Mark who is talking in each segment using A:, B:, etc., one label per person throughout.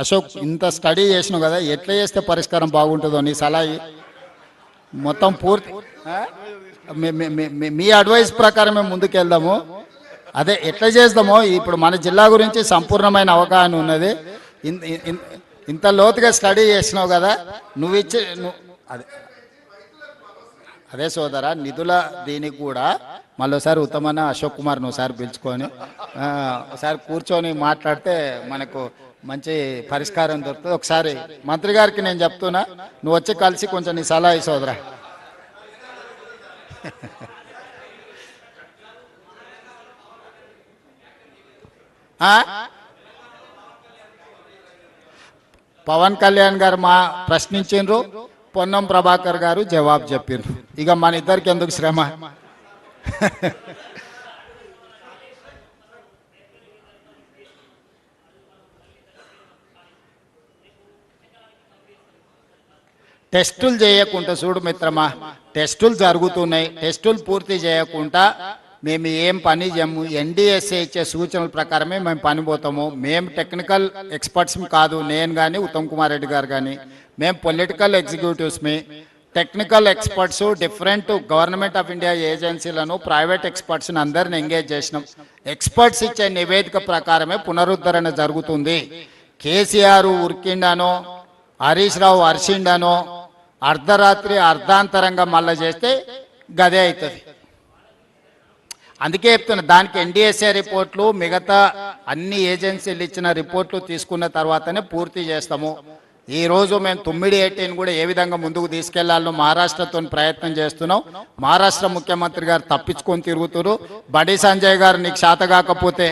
A: అశోక్ ఇంత స్టడీ చేసినావు కదా, ఎట్లా చేస్తే పరిష్కారం బాగుంటుందో నీ సలహా మొత్తం పూర్తి మీ అడ్వైస్ ప్రకారం మేము ముందుకు వెళ్దాము. అదే ఎట్లా చేద్దామో ఇప్పుడు మన జిల్లా గురించి సంపూర్ణమైన అవగాహన ఉన్నది. ఇంత లోతుగా స్టడీ చేసినావు కదా, నువ్వు ఇచ్చే అదే అదే సోదరా, నిధుల దీనికి కూడా మళ్ళీసారి ఉత్తమన్న అశోక్ కుమార్ని ఒకసారి పిలుచుకొని ఒకసారి కూర్చొని మాట్లాడితే మనకు మంచి పరిష్కారం దొరుకుతుంది. ఒకసారి మంత్రి గారికి నేను చెప్తున్నా, నువ్వు వచ్చి కలిసి కొంచెం నీ సలహా ఈ సోదరా. పవన్ కళ్యాణ్ గారు మా ప్రశ్నించిండ్రు, పొన్నం ప్రభాకర్ గారు జవాబు చెప్పిండ్రు. ఇక మన ఇద్దరికి ఎందుకు శ్రమ? టెస్టులు చేయకుండా చూడు మిత్రమా, టెస్టులు జరుగుతున్నాయి, టెస్టులు పూర్తి చేయకుండా మేము ఏం పని చేయము. ఎన్డీఎస్ఏ ఇచ్చే సూచనల ప్రకారమే మేము పని పోతాము. మేము టెక్నికల్ ఎక్స్పర్ట్స్ కాదు, నేను కానీ ఉత్తమ్ కుమార్ రెడ్డి గారు కానీ. మేము పొలిటికల్ ఎగ్జిక్యూటివ్స్మి, technical experts, different government of India ఏజెన్సీలను, ప్రైవేట్ ఎక్స్పర్ట్స్ని అందరిని ఎంగేజ్ చేసినాం. ఎక్స్పర్ట్స్ ఇచ్చే నివేదిక ప్రకారమే పునరుద్ధరణ జరుగుతుంది. కేసీఆర్ ఉరికిండానో, హరీష్ రావు అరిసిండానో, అర్ధరాత్రి అర్ధాంతరంగా మళ్ళా చేస్తే గదే అవుతుంది. అందుకే చెప్తున్నా, దానికి ఎన్డీఎస్ఏ రిపోర్ట్లు, మిగతా అన్ని ఏజెన్సీలు ఇచ్చిన రిపోర్ట్లు తీసుకున్న తర్వాతనే పూర్తి చేస్తాము. ఈరోజు మేము 9/18 కూడా ఏ విధంగా ముందుకు తీసుకెళ్లాలో మహారాష్ట్రతో ప్రయత్నం చేస్తున్నాం. మహారాష్ట్ర ముఖ్యమంత్రి గారు తప్పించుకొని తిరుగుతున్నారు. బండి సంజయ్ గారు నీకు శాత కాకపోతే,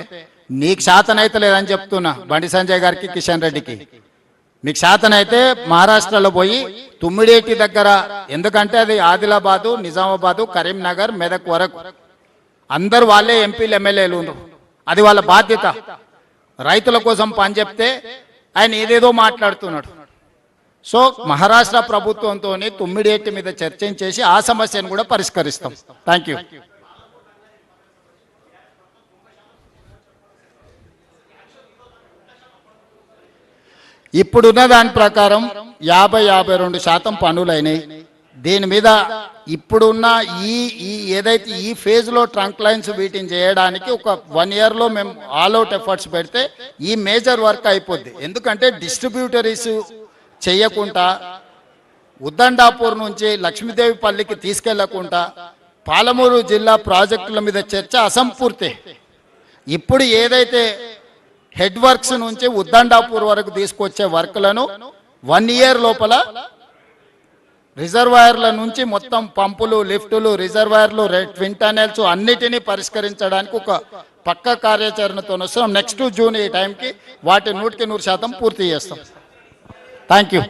A: నీకు శాతనైతే లేదని చెప్తున్నా బండి సంజయ్ గారికి, కిషన్ రెడ్డికి. మీకు శాతనైతే మహారాష్ట్రలో పోయి 9/18 దగ్గర, ఎందుకంటే అది ఆదిలాబాదు, నిజామాబాదు, కరీంనగర్, మెదక్ వరకు అందరు వాళ్ళే ఎంపీలు, ఎమ్మెల్యేలు ఉన్నారు. అది వాళ్ళ బాధ్యత. రైతుల కోసం పని చెప్తే ఆయన ఏదేదో మాట్లాడుతున్నాడు. సో మహారాష్ట్ర ప్రభుత్వంతో 9/18 మీద చర్చించేసి ఆ సమస్యను కూడా పరిష్కరిస్తాం. Thank you. ఇప్పుడున్న దాని ప్రకారం 50-52% పనులైనాయి. దీని మీద ఇప్పుడున్న ఈ ఏదైతే ఈ ఫేజ్లో ట్రంక్ లైన్స్ వీటిని చేయడానికి ఒక 1 ఇయర్లో మేము ఆల్అవుట్ ఎఫర్ట్స్ పెడితే ఈ మేజర్ వర్క్ అయిపోద్ది. ఎందుకంటే డిస్ట్రిబ్యూటరీస్ చేయకుండా, ఉద్దండాపూర్ నుంచి లక్ష్మీదేవిపల్లికి తీసుకెళ్లకుండా, పాలమూరు జిల్లా ప్రాజెక్టుల మీద చర్చ అసంపూర్తి. ఇప్పుడు ఏదైతే హెడ్ వర్క్స్ నుంచి ఉద్దండాపూర్ వరకు తీసుకొచ్చే వర్క్లను 1 ఇయర్ లోపల రిజర్వాయర్ల నుంచి మొత్తం పంపులు, లిఫ్టులు, రిజర్వాయర్లు, ట్విన్ టనెల్స్ అన్నిటినీ పరిష్కరించడానికి ఒక పక్క కార్యాచరణతో వస్తున్నాం. నెక్స్ట్ జూన్ ఈ టైంకి వాటి 100% పూర్తి చేస్తాం. Thank you.